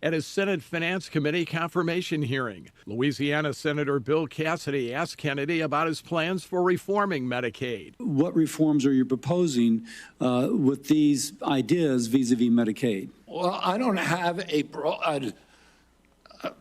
at his Senate Finance Committee confirmation hearing. Louisiana Senator Bill Cassidy asked Kennedy about his plans for reforming Medicaid. What reforms are you proposing with these ideas vis-a-vis Medicaid? Well, I don't have a broad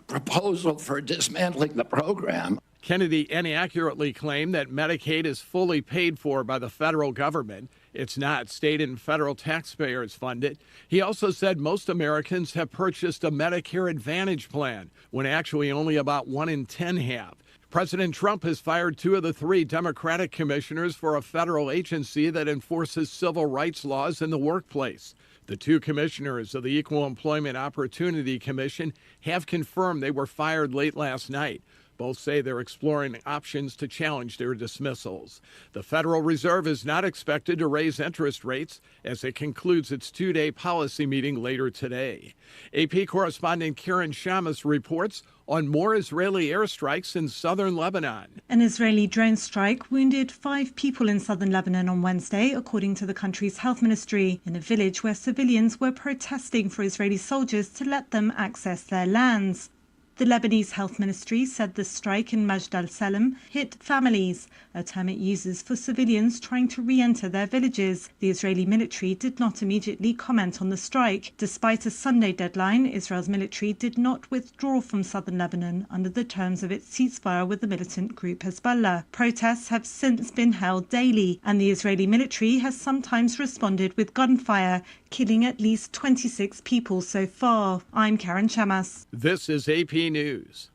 proposal for dismantling the program. Kennedy inaccurately claimed that Medicaid is fully paid for by the federal government. It's not. State and federal taxpayers fund it. He also said most Americans have purchased a Medicare Advantage plan, when actually only about 1 in 10 have. President Trump has fired 2 of the 3 Democratic commissioners for a federal agency that enforces civil rights laws in the workplace. The 2 commissioners of the Equal Employment Opportunity Commission have confirmed they were fired late last night. Both say they're exploring options to challenge their dismissals. The Federal Reserve is not expected to raise interest rates as it concludes its 2-day policy meeting later today. AP correspondent Karen Shamas reports on more Israeli airstrikes in southern Lebanon. An Israeli drone strike wounded 5 people in southern Lebanon on Wednesday, according to the country's health ministry, in a village where civilians were protesting for Israeli soldiers to let them access their lands. The Lebanese health ministry said the strike in Majd al-Salem hit families, a term it uses for civilians trying to re-enter their villages. The Israeli military did not immediately comment on the strike. Despite a Sunday deadline, Israel's military did not withdraw from southern Lebanon under the terms of its ceasefire with the militant group Hezbollah. Protests have since been held daily, and the Israeli military has sometimes responded with gunfire, killing at least 26 people so far. I'm Karen Shamas. This is AP News.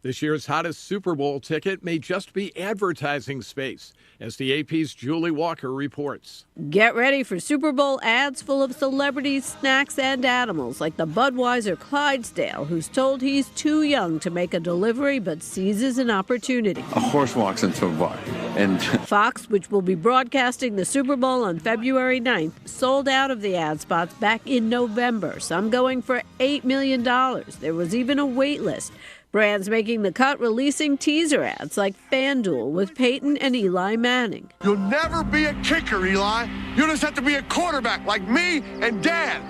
This year's hottest Super Bowl ticket may just be advertising space, as the AP's Julie Walker reports. Get ready for Super Bowl ads full of celebrities, snacks, and animals, like the Budweiser Clydesdale, who's told he's too young to make a delivery but seizes an opportunity. A horse walks into a bar. And Fox, which will be broadcasting the Super Bowl on February 9th, sold out of the ad spots back in November, some going for $8 million. There was even a wait list. Brands making the cut releasing teaser ads like FanDuel with Peyton and Eli Manning. You'll never be a kicker, Eli. You just have to be a quarterback like me and Dad.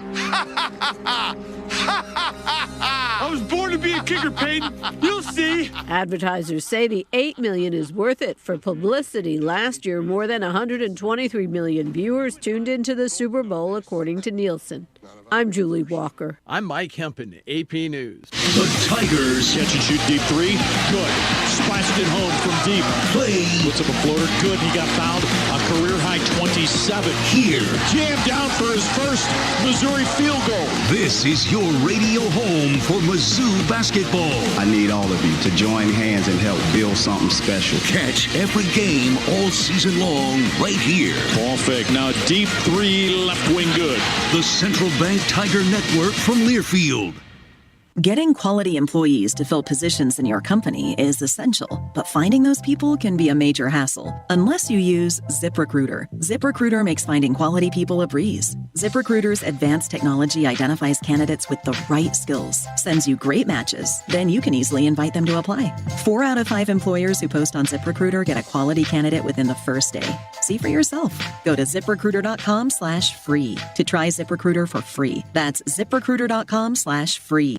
I was born to be a kicker, Peyton. You'll see. Advertisers say the $8 million is worth it for publicity. Last year, more than 123 million viewers tuned into the Super Bowl, according to Nielsen. I'm Julie Walker. I'm Mike Hempen, AP News. The Tigers. Catch and shoot deep 3. Good. Splashed it home from deep. Play. Puts up a floater. Good. He got fouled. A career-high 27. Here. Jammed down for his first Missouri field goal. This is your radio home for Mizzou basketball. I need all of you to join hands and help build something special. Catch every game all season long right here. Ball fake. Now deep 3, left wing good. The Central Bank Tiger Network from Learfield. Getting quality employees to fill positions in your company is essential, but finding those people can be a major hassle unless you use ZipRecruiter. ZipRecruiter makes finding quality people a breeze. ZipRecruiter's advanced technology identifies candidates with the right skills, sends you great matches, then you can easily invite them to apply. 4 out of 5 employers who post on ZipRecruiter get a quality candidate within the first day. See for yourself. Go to ZipRecruiter.com/free to try ZipRecruiter for free. That's ZipRecruiter.com/free.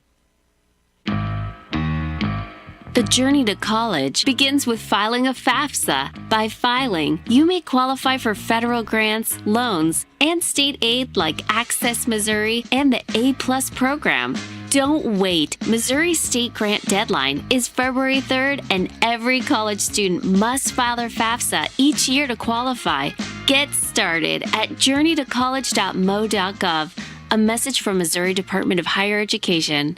The journey to college begins with filing a FAFSA. By filing, you may qualify for federal grants, loans, and state aid like Access Missouri and the A+ program. Don't wait. Missouri's state grant deadline is February 3rd, and every college student must file their FAFSA each year to qualify. Get started at journeytocollege.mo.gov. A message from Missouri Department of Higher Education.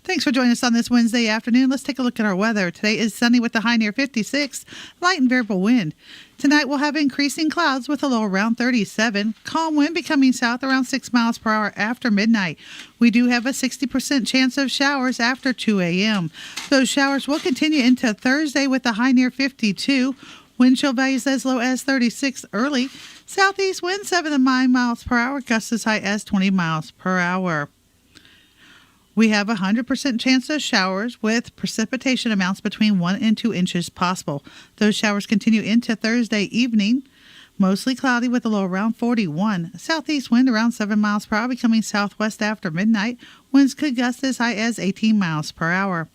Thanks for joining us on this Wednesday afternoon. Let's take a look at our weather. Today is sunny with a high near 56, light and variable wind. Tonight we'll have increasing clouds with a low around 37. Calm wind becoming south around 6 miles per hour after midnight. We do have a 60% chance of showers after 2 a.m. Those showers will continue into Thursday with a high near 52. Wind chill values as low as 36 early. Southeast wind 7 to 9 miles per hour, gusts as high as 20 miles per hour. We have a 100% chance of showers with precipitation amounts between 1 and 2 inches possible. Those showers continue into Thursday evening. mostly cloudy with a low around 41. Southeast wind around 7 miles per hour, becoming southwest after midnight. Winds could gust as high as 18 miles per hour.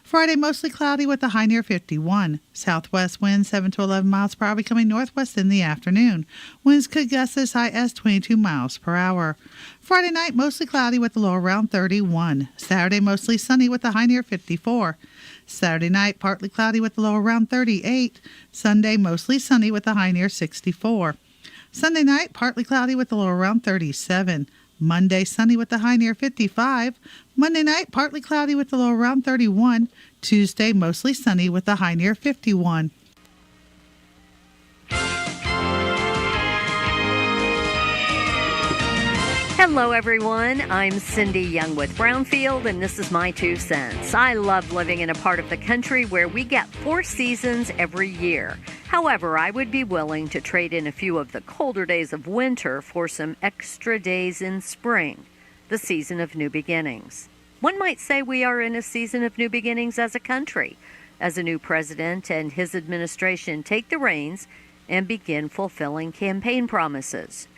Friday, mostly cloudy with a high near 51. Southwest winds 7 to 11 miles per hour, becoming northwest in the afternoon. Winds could gust as high as 22 miles per hour. Friday night, mostly cloudy with a low around 31. Saturday, mostly sunny with a high near 54. Saturday night, partly cloudy with a low around 38. Sunday, mostly sunny with a high near 64. Sunday night, partly cloudy with a low around 37. Monday, sunny with a high near 55. Monday night, partly cloudy with a low around 31. Tuesday, mostly sunny with a high near 51. Hello, everyone. I'm Cindy Young with Brownfield, and this is my 2 cents. I love living in a part of the country where we get 4 seasons every year. However, I would be willing to trade in a few of the colder days of winter for some extra days in spring, the season of new beginnings. One might say we are in a season of new beginnings as a country, as a new president and his administration take the reins and begin fulfilling campaign promises.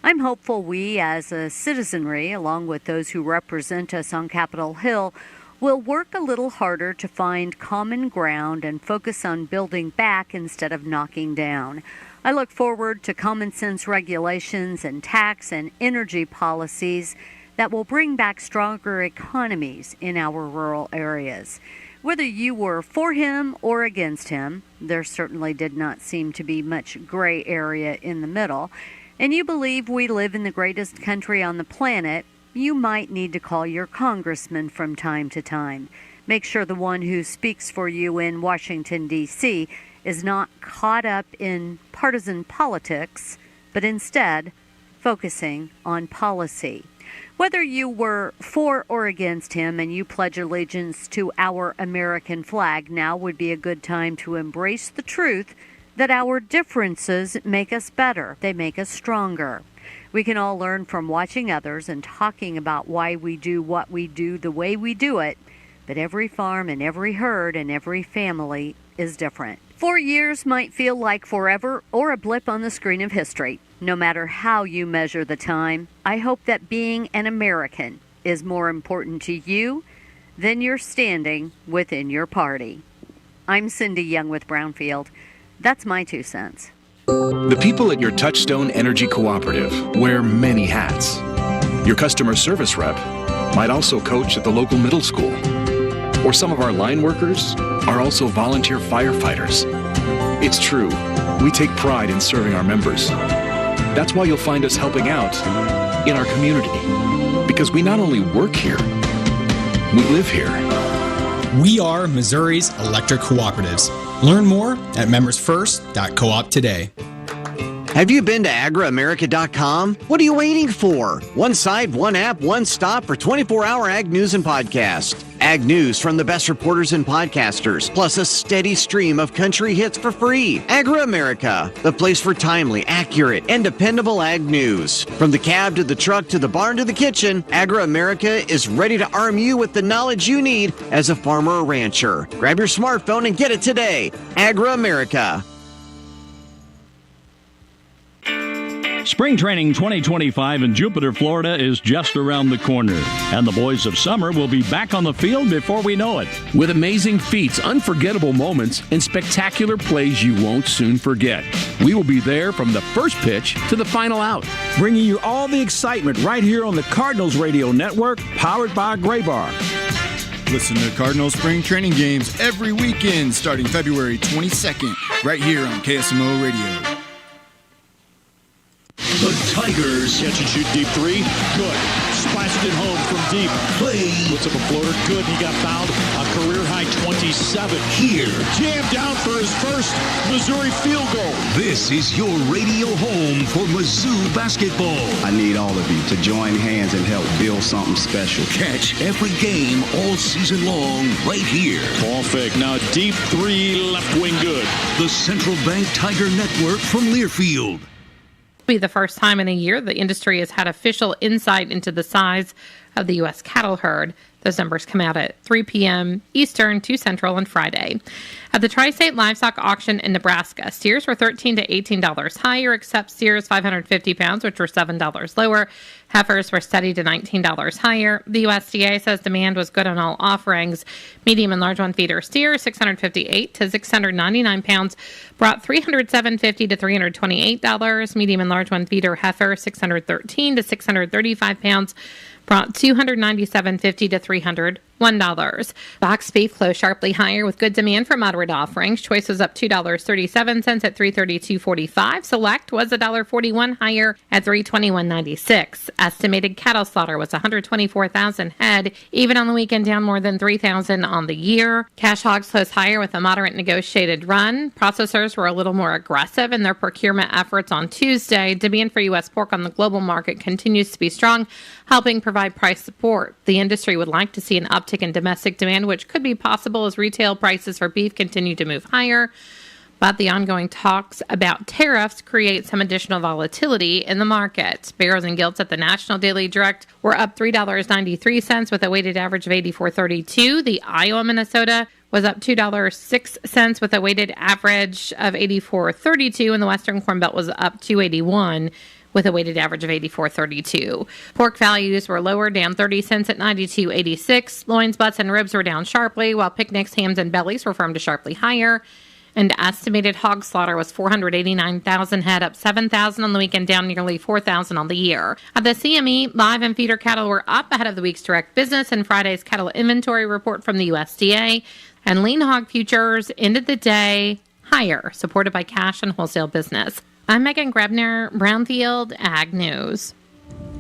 I'm hopeful we, as a citizenry, along with those who represent us on Capitol Hill, will work a little harder to find common ground and focus on building back instead of knocking down. I look forward to common sense regulations and tax and energy policies that will bring back stronger economies in our rural areas. Whether you were for him or against him, there certainly did not seem to be much gray area in the middle, and you believe we live in the greatest country on the planet, you might need to call your congressman from time to time. Make sure the one who speaks for you in Washington, D.C. is not caught up in partisan politics, but instead focusing on policy. Whether you were for or against him and you pledge allegiance to our American flag, now would be a good time to embrace the truth that our differences make us better. They make us stronger. We can all learn from watching others and talking about why we do what we do the way we do it, but every farm and every herd and every family is different. 4 years might feel like forever or a blip on the screen of history. No matter how you measure the time, I hope that being an American is more important to you than your standing within your party. I'm Cindy Young with Brownfield. That's my 2 cents. The people at your Touchstone Energy Cooperative wear many hats. Your customer service rep might also coach at the local middle school. Or some of our line workers are also volunteer firefighters. It's true, we take pride in serving our members. That's why you'll find us helping out in our community. Because we not only work here, we live here. We are Missouri's electric cooperatives. Learn more at membersfirst.coop today. Have you been to agroamerica.com? What are you waiting for? One site, one app, one stop for 24-hour ag news and podcast. Ag news from the best reporters and podcasters, plus a steady stream of country hits for free. AgroAmerica, the place for timely, accurate, and dependable ag news. From the cab to the truck to the barn to the kitchen, AgroAmerica is ready to arm you with the knowledge you need as a farmer or rancher. Grab your smartphone and get it today. AgroAmerica. Spring Training 2025 in Jupiter, Florida is just around the corner, and the boys of summer will be back on the field before we know it. With amazing feats, unforgettable moments, and spectacular plays you won't soon forget. We will be there from the first pitch to the final out. Bringing you all the excitement right here on the Cardinals Radio Network, powered by Gray Bar. Listen to Cardinals Spring Training games every weekend starting February 22nd, right here on KSMO Radio. The Tigers. Catch and shoot deep three. Good. Splashed it home from deep. Play. Puts up a floater. Good. He got fouled. A career high 27. Here. Jammed down for his first Missouri field goal. This is your radio home for Mizzou basketball. I need all of you to join hands and help build something special. Catch every game all season long right here. Ball fake. Now deep three. Left wing good. The Central Bank Tiger Network from Learfield. Be the first time in a year the industry has had official insight into the size of the U.S. cattle herd. Those numbers come out at 3 p.m. Eastern, 2 Central on Friday. At the Tri-State Livestock Auction in Nebraska, steers were $13 to $18 higher, except steers 550 pounds, which were $7 lower. Heifers were steady to $19 higher. The USDA says demand was good on all offerings. Medium and large one feeder steers, 658 to 699 pounds, brought $307.50 to $328. Medium and large one feeder heifer, 613 to 635 pounds, brought $297.50 to $301. Box beef closed sharply higher with good demand for moderate offerings. Choice was up $2.37 at $332.45. Select was $1.41 higher at $321.96. Estimated cattle slaughter was 124,000 head, even on the weekend down more than 3,000 on the year. Cash hogs closed higher with a moderate negotiated run. Processors were a little more aggressive in their procurement efforts on Tuesday. Demand for U.S. pork on the global market continues to be strong, helping provide price support. The industry would like to see an uptick in domestic demand, which could be possible as retail prices for beef continue to move higher. But the ongoing talks about tariffs create some additional volatility in the market. Barrels and gilts at the National Daily Direct were up $3.93 with a weighted average of 84.32. The Iowa, Minnesota was up $2.06 with a weighted average of 84.32, and the Western Corn Belt was up $2.81 with a weighted average of 84.32. Pork values were lower, down 30 cents at 92.86. Loins, butts, and ribs were down sharply, while picnics, hams, and bellies were firm to sharply higher. And estimated hog slaughter was 489,000 head, up 7,000 on the weekend, down nearly 4,000 on the year. At the CME, live and feeder cattle were up ahead of the week's direct business and Friday's cattle inventory report from the USDA. And lean hog futures ended the day higher, supported by cash and wholesale business. I'm Megan Grebner, Brownfield Ag News.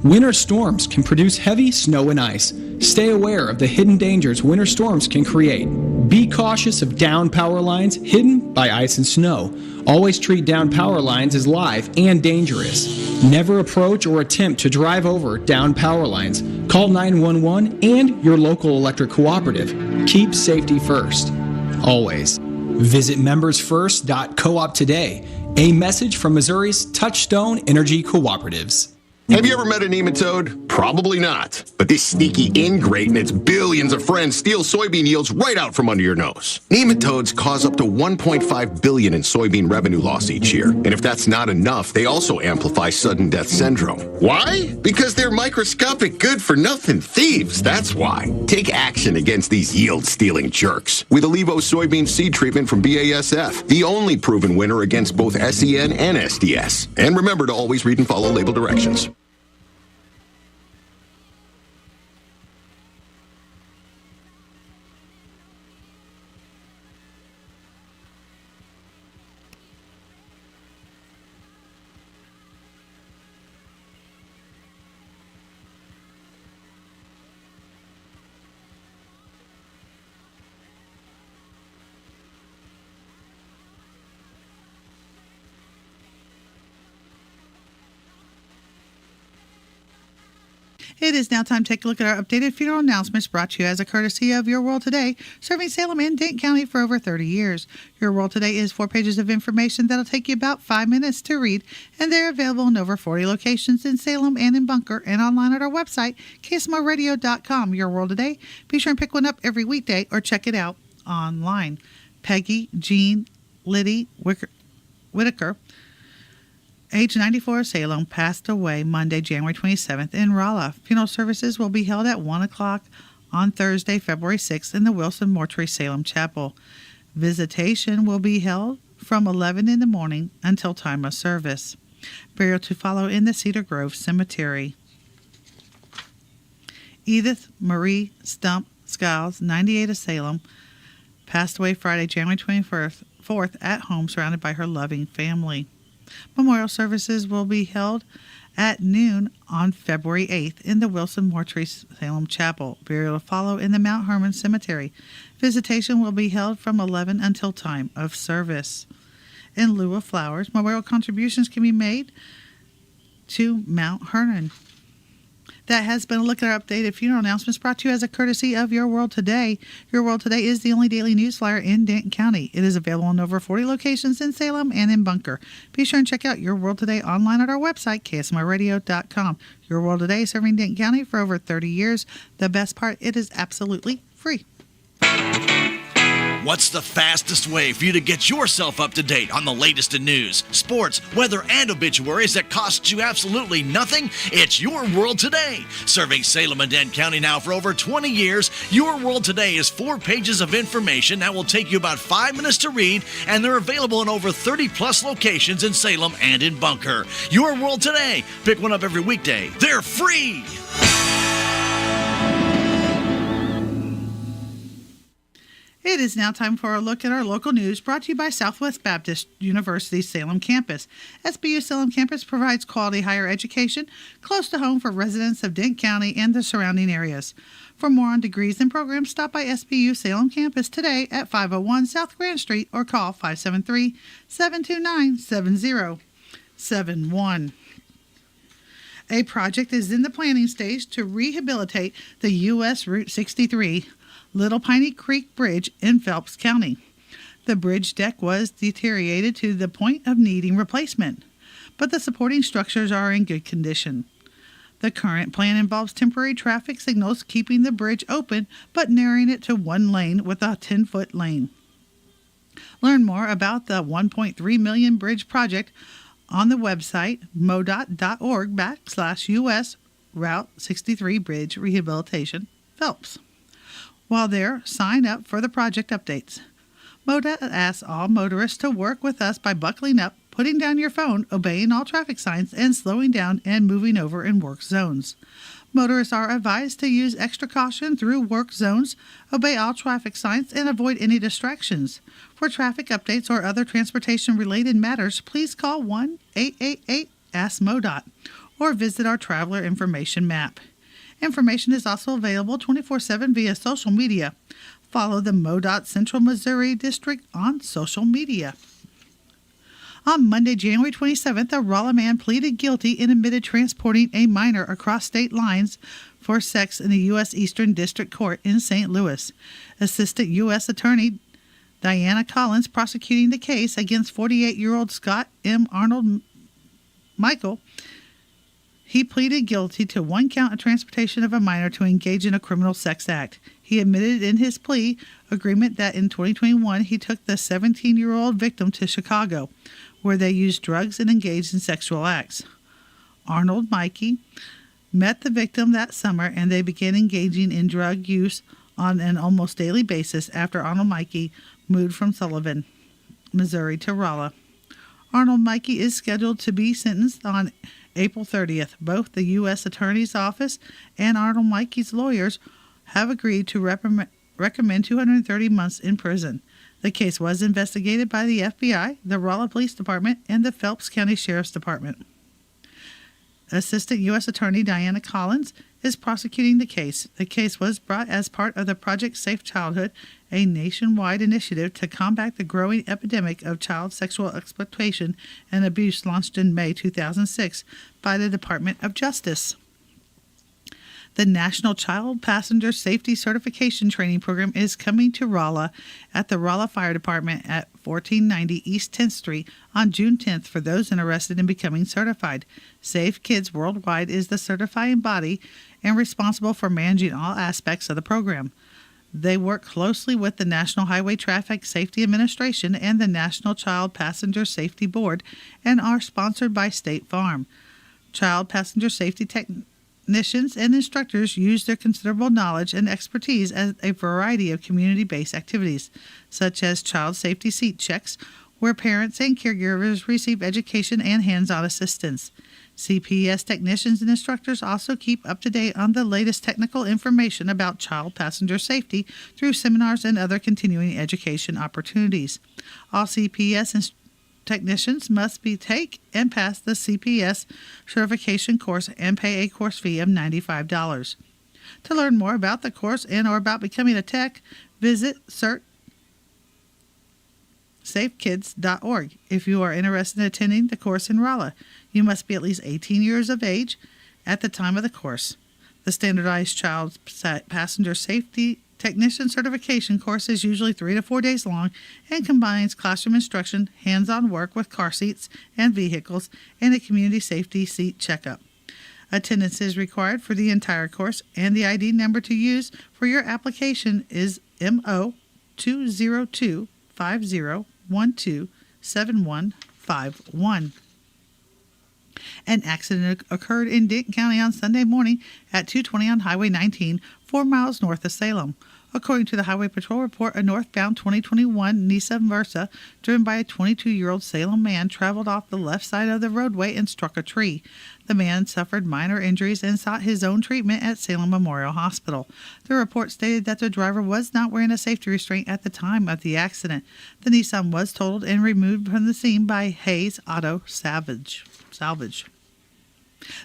Winter storms can produce heavy snow and ice. Stay aware of the hidden dangers winter storms can create. Be cautious of downed power lines hidden by ice and snow. Always treat downed power lines as live and dangerous. Never approach or attempt to drive over downed power lines. Call 911 and your local electric cooperative. Keep safety first. Always. Visit membersfirst.coop today. A message from Missouri's Touchstone Energy Cooperatives. Have you ever met a nematode? Probably not. But this sneaky ingrate and its billions of friends steal soybean yields right out from under your nose. Nematodes cause up to $1.5 billion in soybean revenue loss each year. And if that's not enough, they also amplify sudden death syndrome. Why? Because they're microscopic good-for-nothing thieves, that's why. Take action against these yield-stealing jerks with Allevo soybean seed treatment from BASF, the only proven winner against both SEN and SDS. And remember to always read and follow label directions. It is now time to take a look at our updated funeral announcements brought to you as a courtesy of Your World Today, serving Salem and Dayton County for over 30 years. Your World Today is 4 pages of information that'll take you about 5 minutes to read, and they're available in over 40 locations in Salem and in Bunker and online at our website, KSMOradio.com. Your World Today. Be sure and pick one up every weekday or check it out online. Peggy Jean Liddy Whitaker, age 94, Salem, passed away Monday, January 27th in Rolla. Funeral services will be held at 1 o'clock on Thursday, February 6th in the Wilson Mortuary Salem Chapel. Visitation will be held from 11 in the morning until time of service. Burial to follow in the Cedar Grove Cemetery. Edith Marie Stump Skiles, 98 of Salem, passed away Friday, January 24th at home surrounded by her loving family. Memorial services will be held at noon on February 8th in the Wilson Mortuary Salem Chapel. Burial will follow in the Mount Hermon Cemetery. Visitation will be held from 11 until time of service. In lieu of flowers, memorial contributions can be made to Mount Hermon. That has been a look at our updated funeral announcements brought to you as a courtesy of Your World Today. Your World Today is the only daily news flyer in Denton County. It is available in over 40 locations in Salem and in Bunker. Be sure and check out Your World Today online at our website, ksmoradio.com. Your World Today, serving Denton County for over 30 years. The best part, it is absolutely free. What's the fastest way for you to get yourself up to date on the latest in news, sports, weather, and obituaries that costs you absolutely nothing? It's Your World Today. Serving Salem and Denton County now for over 20 years, Your World Today is 4 pages of information that will take you about 5 minutes to read, and they're available in over 30-plus locations in Salem and in Bunker. Your World Today. Pick one up every weekday. They're free. It is now time for a look at our local news brought to you by Southwest Baptist University Salem Campus. SBU Salem Campus provides quality higher education close to home for residents of Denton County and the surrounding areas. For more on degrees and programs, stop by SBU Salem Campus today at 501 South Grand Street or call 573-729-7071. A project is in the planning stage to rehabilitate the U.S. Route 63 Little Piney Creek Bridge in Phelps County. The bridge deck was deteriorated to the point of needing replacement, but the supporting structures are in good condition. The current plan involves temporary traffic signals keeping the bridge open but narrowing it to one lane with a 10-foot lane. Learn more about the $1.3 million bridge project on the website modot.org/US Route 63 Bridge Rehabilitation Phelps. While there, sign up for the project updates. MoDOT asks all motorists to work with us by buckling up, putting down your phone, obeying all traffic signs, and slowing down and moving over in work zones. Motorists are advised to use extra caution through work zones, obey all traffic signs, and avoid any distractions. For traffic updates or other transportation-related matters, please call 1-888-ASK-MoDOT or visit our traveler information map. Information is also available 24/7 via social media. Follow the MoDOT Central Missouri District on social media. On Monday, January 27th, a Rolla man pleaded guilty and admitted transporting a minor across state lines for sex in the U.S. Eastern District Court in St. Louis. Assistant U.S. Attorney Diana Collins prosecuting the case against 48-year-old Scott M. Arnold Michael. He pleaded guilty to 1 count of transportation of a minor to engage in a criminal sex act. He admitted in his plea agreement that in 2021 he took the 17-year-old victim to Chicago, where they used drugs and engaged in sexual acts. Arnold Mikey met the victim that summer and they began engaging in drug use on an almost daily basis after Arnold Mikey moved from Sullivan, Missouri to Rolla. Arnold Mikey is scheduled to be sentenced on April 30th. Both the U.S. Attorney's Office and Arnold Mikey's lawyers have agreed to recommend 230 months in prison. The case was investigated by the FBI, the Rolla Police Department, and the Phelps County Sheriff's Department. Assistant U.S. Attorney Diana Collins is prosecuting the case. The case was brought as part of the Project Safe Childhood, a nationwide initiative to combat the growing epidemic of child sexual exploitation and abuse launched in May 2006 by the Department of Justice. The National Child Passenger Safety Certification Training Program is coming to Rolla at the Rolla Fire Department at 1490 East 10th Street on June 10th for those interested in becoming certified. Safe Kids Worldwide is the certifying body and responsible for managing all aspects of the program. They work closely with the National Highway Traffic Safety Administration and the National Child Passenger Safety Board and are sponsored by State Farm. Child passenger safety technicians and instructors use their considerable knowledge and expertise at a variety of community-based activities, such as child safety seat checks, where parents and caregivers receive education and hands-on assistance. CPS technicians and instructors also keep up to date on the latest technical information about child passenger safety through seminars and other continuing education opportunities. All CPS technicians must take and pass the CPS certification course and pay a course fee of $95. To learn more about the course and or about becoming a tech, visit safekids.org. If you are interested in attending the course in Rolla, you must be at least 18 years of age at the time of the course. The standardized child passenger safety technician certification course is usually 3 to 4 days long and combines classroom instruction, hands-on work with car seats and vehicles, and a community safety seat checkup. Attendance is required for the entire course, and the ID number to use for your application is MO 20250127151. An accident occurred in Denton County on Sunday morning at 220 on Highway 19, 4 miles north of Salem. According to the Highway Patrol report, a northbound 2021 Nissan Versa, driven by a 22-year-old Salem man, traveled off the left side of the roadway and struck a tree. The man suffered minor injuries and sought his own treatment at Salem Memorial Hospital. The report stated that the driver was not wearing a safety restraint at the time of the accident. The Nissan was totaled and removed from the scene by Hayes Auto Salvage.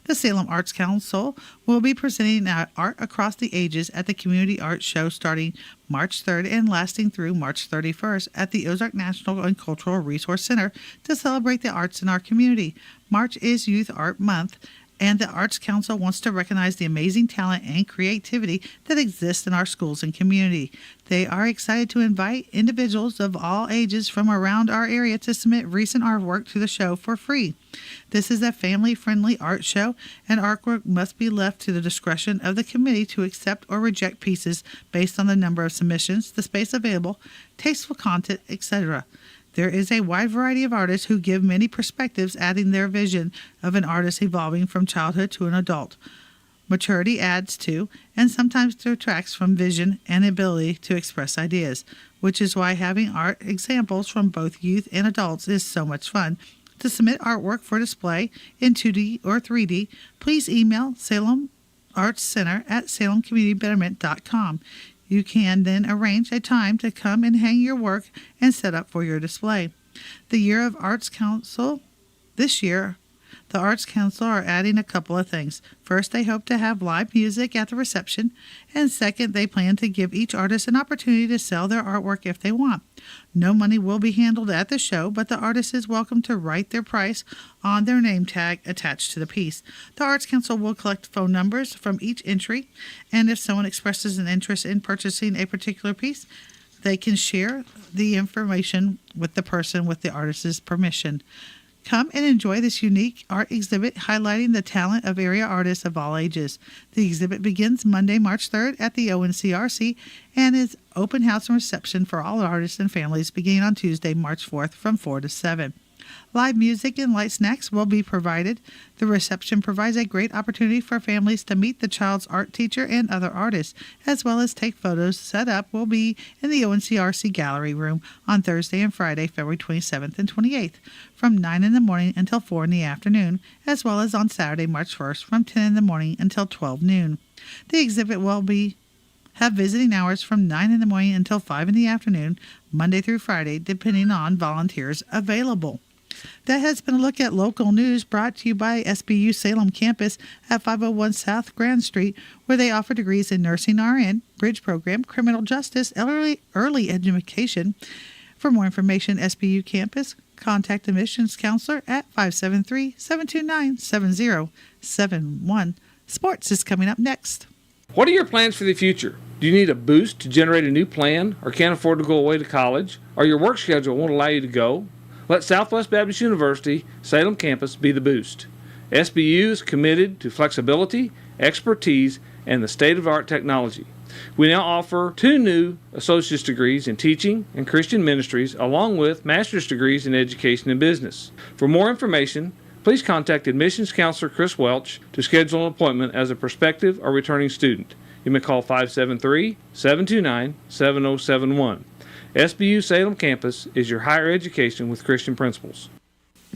The Salem Arts Council will be presenting art across the ages at the Community Arts Show starting March 3rd and lasting through March 31st at the Ozark National and Cultural Resource Center to celebrate the arts in our community. March is Youth Art Month, and the Arts Council wants to recognize the amazing talent and creativity that exists in our schools and community. They are excited to invite individuals of all ages from around our area to submit recent artwork to the show for free. This is a family-friendly art show, and artwork must be left to the discretion of the committee to accept or reject pieces based on the number of submissions, the space available, tasteful content, etc. There is a wide variety of artists who give many perspectives, adding their vision of an artist evolving from childhood to an adult. Maturity adds to, and sometimes detracts from, vision and ability to express ideas, which is why having art examples from both youth and adults is so much fun. To submit artwork for display in 2D or 3D, please email Salem Arts Center at salemcommunitybetterment.com. You can then arrange a time to come and hang your work and set up for your display. The Year of Arts Council this year, the Arts Council are adding a couple of things. First, they hope to have live music at the reception, and second, they plan to give each artist an opportunity to sell their artwork if they want. No money will be handled at the show, but the artist is welcome to write their price on their name tag attached to the piece. The Arts Council will collect phone numbers from each entry, and if someone expresses an interest in purchasing a particular piece, they can share the information with the person with the artist's permission. Come and enjoy this unique art exhibit highlighting the talent of area artists of all ages. The exhibit begins Monday, March 3rd at the ONCRC and is open house and reception for all artists and families beginning on Tuesday, March 4th from 4 to 7. Live music and light snacks will be provided. The reception provides a great opportunity for families to meet the child's art teacher and other artists, as well as take photos. Set up will be in the ONCRC Gallery Room on Thursday and Friday, February 27th and 28th, from 9 in the morning until 4 in the afternoon, as well as on Saturday, March 1st, from 10 in the morning until 12 noon. The exhibit will have visiting hours from 9 in the morning until 5 in the afternoon, Monday through Friday, depending on volunteers available. That has been a look at local news brought to you by SBU Salem Campus at 501 South Grand Street, where they offer degrees in nursing RN, bridge program, criminal justice, early education. For more information, SBU Campus, contact admissions counselor at 573-729-7071. Sports is coming up next. What are your plans for the future? Do you need a boost to generate a new plan or can't afford to go away to college? Or your work schedule won't allow you to go? Let Southwest Baptist University, Salem Campus be the boost. SBU is committed to flexibility, expertise, and the state-of-the-art technology. We now offer 2 new associate's degrees in teaching and Christian ministries, along with master's degrees in education and business. For more information, please contact admissions counselor Chris Welch to schedule an appointment as a prospective or returning student. You may call 573-729-7071. SBU Salem Campus is your higher education with Christian principles.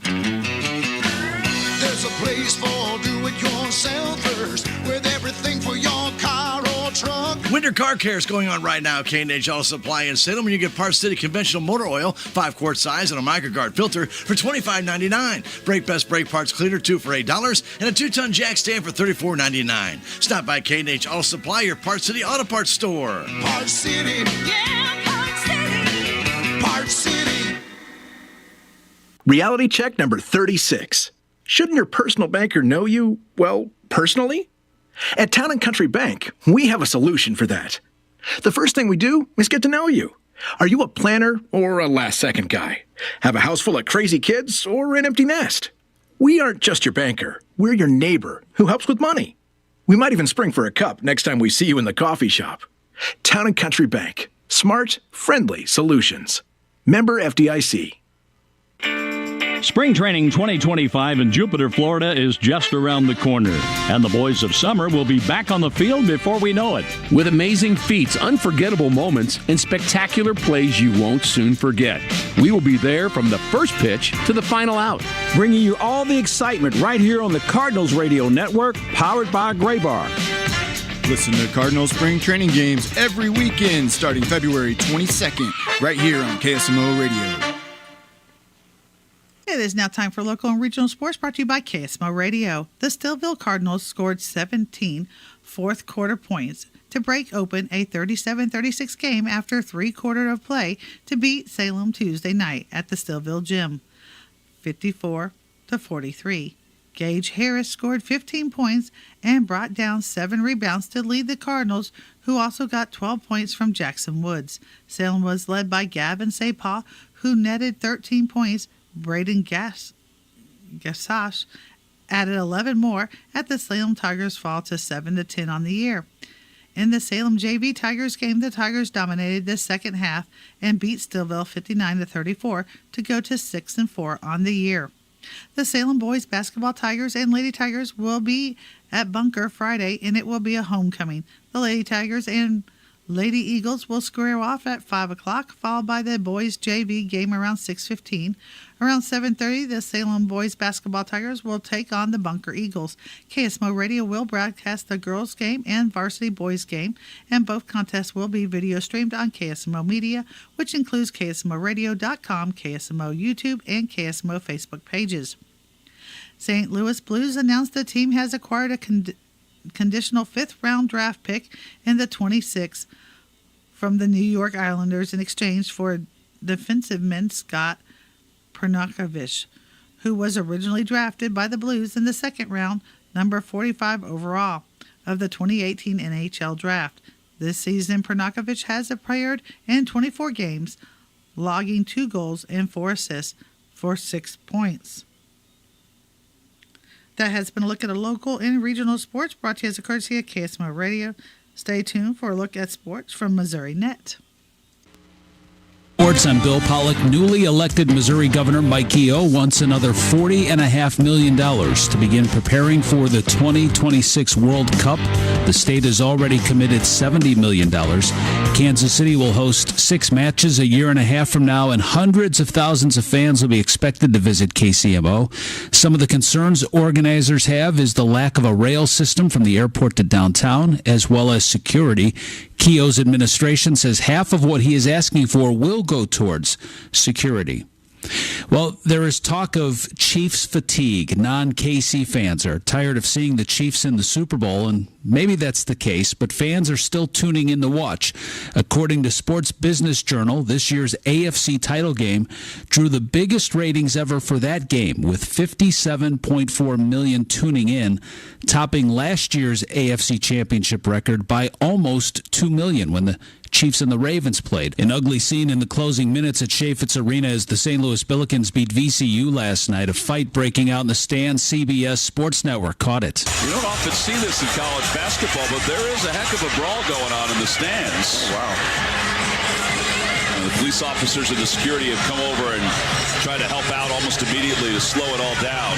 There's a place for do-it-yourselfers with everything for your car or truck. Winter car care is going on right now. K&H Auto Supply in Salem, when you get Parts City conventional motor oil, 5-quart size, and a microguard filter for $25.99. Brake Best brake parts cleaner, 2 for $8, and a 2-ton jack stand for $34.99. Stop by K&H Auto Supply, your Parts City auto parts store. Parts City, yeah, Parts City, Parts City. Reality check number 36. Shouldn't your personal banker know you, well, personally? At Town & Country Bank, we have a solution for that. The first thing we do is get to know you. Are you a planner or a last-second guy? Have a house full of crazy kids or an empty nest? We aren't just your banker. We're your neighbor who helps with money. We might even spring for a cup next time we see you in the coffee shop. Town & Country Bank. Smart, friendly solutions. Member FDIC. Spring Training 2025 in Jupiter, Florida is just around the corner, and the boys of summer will be back on the field before we know it. With amazing feats, unforgettable moments, and spectacular plays you won't soon forget. We will be there from the first pitch to the final out. Bringing you all the excitement right here on the Cardinals Radio Network, powered by Graybar. Listen to Cardinals Spring Training Games every weekend starting February 22nd, right here on KSMO Radio. It is now time for local and regional sports brought to you by KSMO Radio. The Stillville Cardinals scored 17 fourth-quarter points to break open a 37-36 game after three-quarters of play to beat Salem Tuesday night at the Stillville Gym, 54-43. Gage Harris scored 15 points and brought down 7 rebounds to lead the Cardinals, who also got 12 points from Jackson Woods. Salem was led by Gavin Sapah, who netted 13 points. Braden Gassash added 11 more at the Salem Tigers fall to 7-10 on the year. In the Salem JV Tigers game, the Tigers dominated the second half and beat Stillville 59-34 to go to 6-4 on the year. The Salem boys basketball Tigers and Lady Tigers will be at Bunker Friday, and it will be a homecoming. The Lady Tigers and Lady Eagles will square off at 5 o'clock, followed by the boys JV game around 6:15. Around 7:30, the Salem boys basketball Tigers will take on the Bunker Eagles. KSMO Radio will broadcast the girls game and varsity boys game, and both contests will be video streamed on KSMO Media, which includes KSMORadio.com, KSMO YouTube, and KSMO Facebook pages. St. Louis Blues announced the team has acquired a conditional fifth-round draft pick in the 26th from the New York Islanders in exchange for defensiveman Scott Pernakovich, who was originally drafted by the Blues in the second round, number 45 overall, of the 2018 NHL draft. This season, Pernakovich has appeared in 24 games, logging 2 goals and 4 assists for 6 points. That has been a look at a local and regional sports brought to you as a courtesy of KSMO Radio. Stay tuned for a look at sports from Missouri Net. Sports, I'm Bill Pollock. Newly elected Missouri Governor Mike Keogh wants another $40.5 million to begin preparing for the 2026 World Cup. The state has already committed $70 million. Kansas City will host 6 matches a year and a half from now, and hundreds of thousands of fans will be expected to visit KCMO. Some of the concerns organizers have is the lack of a rail system from the airport to downtown, as well as security. Keogh's administration says half of what he is asking for will go towards security. Well, there is talk of Chiefs fatigue. Non-KC fans are tired of seeing the Chiefs in the Super Bowl, and maybe that's the case, but fans are still tuning in to watch. According to Sports Business Journal, this year's AFC title game drew the biggest ratings ever for that game, with 57.4 million tuning in, topping last year's AFC championship record by almost 2 million when the Chiefs and the Ravens played. An ugly scene in the closing minutes at Chaffetz Arena as the St. Louis Billikens beat VCU last night. A fight breaking out in the stands. CBS Sports Network caught it. You don't often see this in college basketball, but there is a heck of a brawl going on in the stands. Wow. And the police officers and the security have come over and tried to help out almost immediately to slow it all down.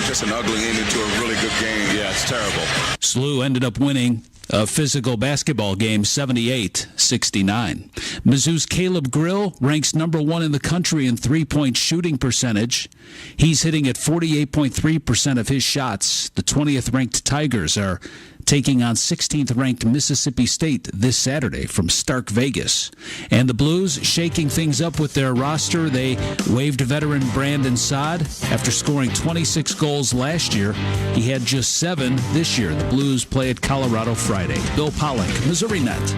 Just an ugly ending to a really good game. Yeah, it's terrible. SLU ended up winning a physical basketball game 78-69. Mizzou's Caleb Grill ranks number 1 in the country in three-point shooting percentage. He's hitting at 48.3% of his shots. The 20th ranked Tigers are taking on 16th ranked Mississippi State this Saturday from Stark Vegas. And the Blues shaking things up with their roster. They waived veteran Brandon Saad after scoring 26 goals last year. He had just 7 this year. The Blues play at Colorado Friday. Bill Pollock, Missouri Net.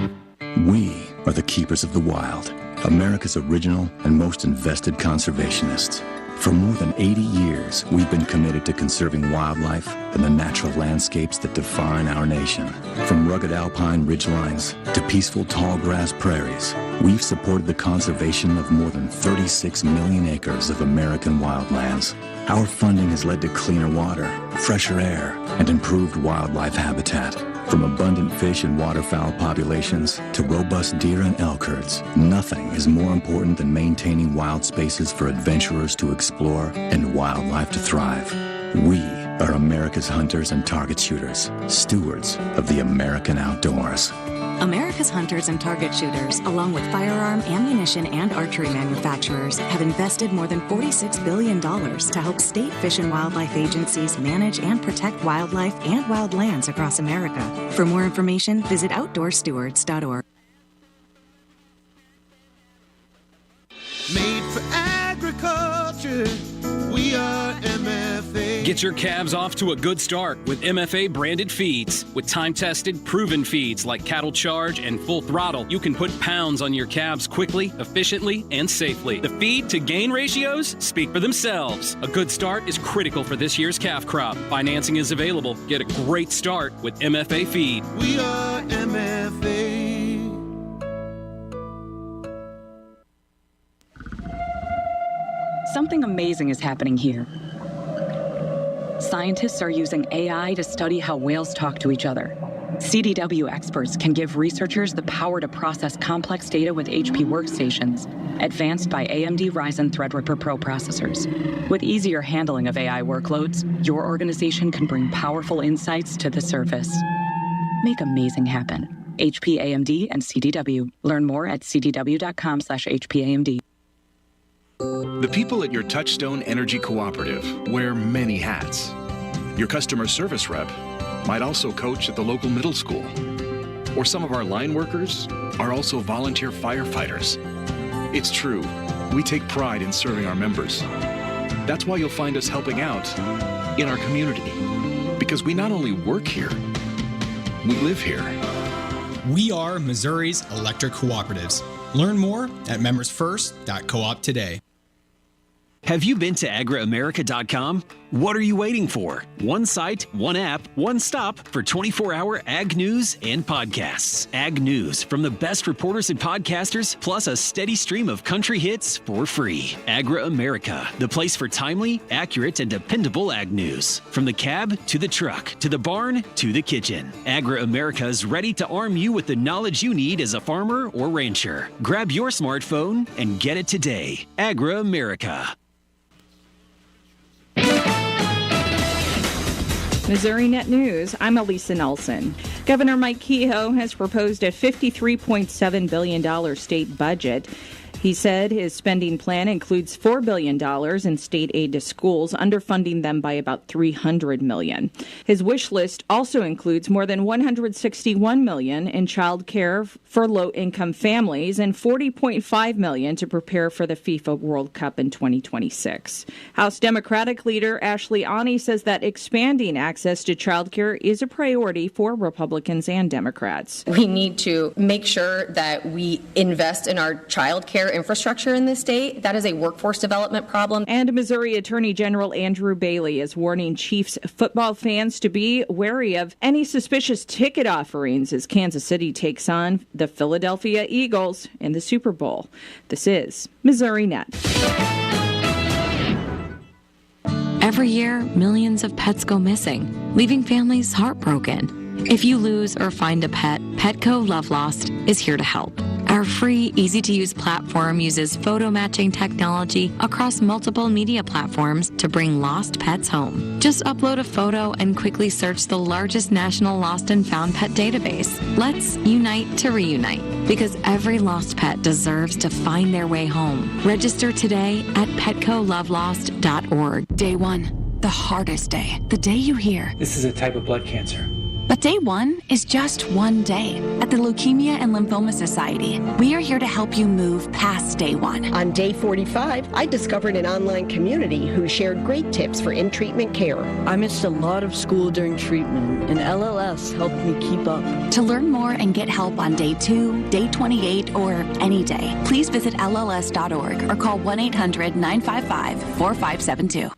We are the keepers of the wild, America's original and most invested conservationists. For more than 80 years, we've been committed to conserving wildlife and the natural landscapes that define our nation. From rugged alpine ridgelines to peaceful tall grass prairies, we've supported the conservation of more than 36 million acres of American wildlands. Our funding has led to cleaner water, fresher air, and improved wildlife habitat. From abundant fish and waterfowl populations to robust deer and elk herds, nothing is more important than maintaining wild spaces for adventurers to explore and wildlife to thrive. We are America's hunters and target shooters, stewards of the American outdoors. America's hunters and target shooters, along with firearm, ammunition, and archery manufacturers, have invested more than $46 billion to help state fish and wildlife agencies manage and protect wildlife and wildlands across America. For more information, visit outdoorstewards.org. Made for agriculture, we are MFA. Get your calves off to a good start with MFA branded feeds. With time-tested, proven feeds like Cattle Charge and Full Throttle, you can put pounds on your calves quickly, efficiently, and safely. The feed-to-gain ratios speak for themselves. A good start is critical for this year's calf crop. Financing is available. Get a great start with MFA Feed. We are MFA. Something amazing is happening here. Scientists are using AI to study how whales talk to each other. CDW experts can give researchers the power to process complex data with HP workstations, advanced by AMD Ryzen Threadripper Pro processors. With easier handling of AI workloads, your organization can bring powerful insights to the surface. Make amazing happen. HP, AMD, and CDW. Learn more at cdw.com/HPAMD. The people at your Touchstone Energy Cooperative wear many hats. Your customer service rep might also coach at the local middle school. Or some of our line workers are also volunteer firefighters. It's true, we take pride in serving our members. That's why you'll find us helping out in our community. Because we not only work here, we live here. We are Missouri's electric cooperatives. Learn more at membersfirst.coop today. Have you been to agriamerica.com? What are you waiting for? One site, one app, one stop for 24-hour ag news and podcasts. Ag news from the best reporters and podcasters, plus a steady stream of country hits for free. Agri-America, the place for timely, accurate, and dependable ag news. From the cab to the truck, to the barn to the kitchen. Agri-America is ready to arm you with the knowledge you need as a farmer or rancher. Grab your smartphone and get it today. Agri-America. Missouri Net News, I'm Elisa Nelson. Governor Mike Kehoe has proposed a $53.7 billion state budget. He said his spending plan includes $4 billion in state aid to schools, underfunding them by about $300 million. His wish list also includes more than $161 million in child care for low-income families and $40.5 million to prepare for the FIFA World Cup in 2026. House Democratic leader Ashley Ani says that expanding access to child care is a priority for Republicans and Democrats. We need to make sure that we invest in our child care infrastructure in this state. That is a workforce development problem. And Missouri Attorney General Andrew Bailey is warning Chiefs football fans to be wary of any suspicious ticket offerings as Kansas City takes on the Philadelphia Eagles in the Super Bowl. This is Missouri Net. Every year, millions of pets go missing, leaving families heartbroken. If you lose or find a pet, Petco Love Lost is here to help. Our free, easy-to-use platform uses photo matching technology across multiple media platforms to bring lost pets home. Just upload a photo and quickly search the largest national lost and found pet database. Let's unite to reunite, because every lost pet deserves to find their way home. Register today at petcolovelost.org. Day one, the hardest day. The day you hear, "This is a type of blood cancer." But day one is just one day. At the Leukemia and Lymphoma Society, we are here to help you move past day one. On day 45, I discovered an online community who shared great tips for in-treatment care. I missed a lot of school during treatment, and LLS helped me keep up. To learn more and get help on day 2, day 28, or any day, please visit LLS.org or call 1-800-955-4572.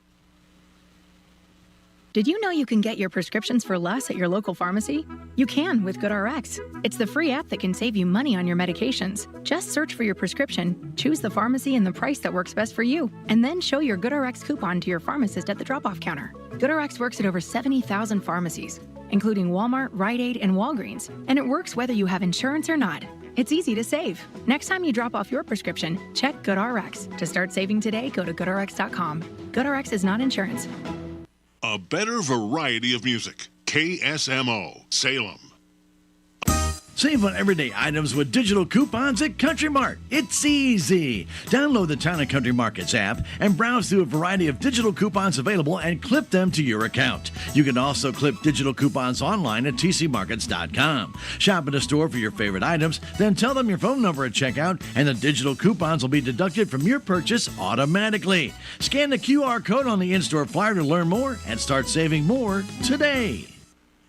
Did you know you can get your prescriptions for less at your local pharmacy? You can with GoodRx. It's the free app that can save you money on your medications. Just search for your prescription, choose the pharmacy and the price that works best for you, and then show your GoodRx coupon to your pharmacist at the drop-off counter. GoodRx works at over 70,000 pharmacies, including Walmart, Rite Aid, and Walgreens, and it works whether you have insurance or not. It's easy to save. Next time you drop off your prescription, check GoodRx. To start saving today, go to GoodRx.com. GoodRx is not insurance. A better variety of music. KSMO, Salem. Save on everyday items with digital coupons at Country Mart. It's easy. Download the Town & Country Markets app and browse through a variety of digital coupons available and clip them to your account. You can also clip digital coupons online at tcmarkets.com. Shop at a store for your favorite items, then tell them your phone number at checkout, and the digital coupons will be deducted from your purchase automatically. Scan the QR code on the in-store flyer to learn more and start saving more today.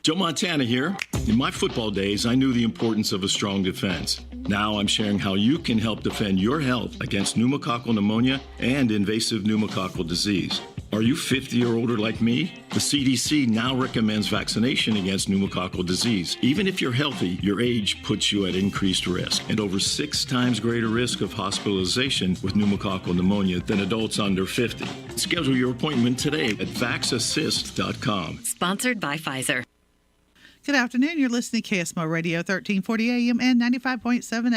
Joe Montana here. In my football days, I knew the importance of a strong defense. Now I'm sharing how you can help defend your health against pneumococcal pneumonia and invasive pneumococcal disease. Are you 50 or older like me? The CDC now recommends vaccination against pneumococcal disease. Even if you're healthy, your age puts you at increased risk and over 6 times greater risk of hospitalization with pneumococcal pneumonia than adults under 50. Schedule your appointment today at vaxassist.com. Sponsored by Pfizer. Good afternoon. You're listening to KSMO Radio 1340 AM and 95.7 FM.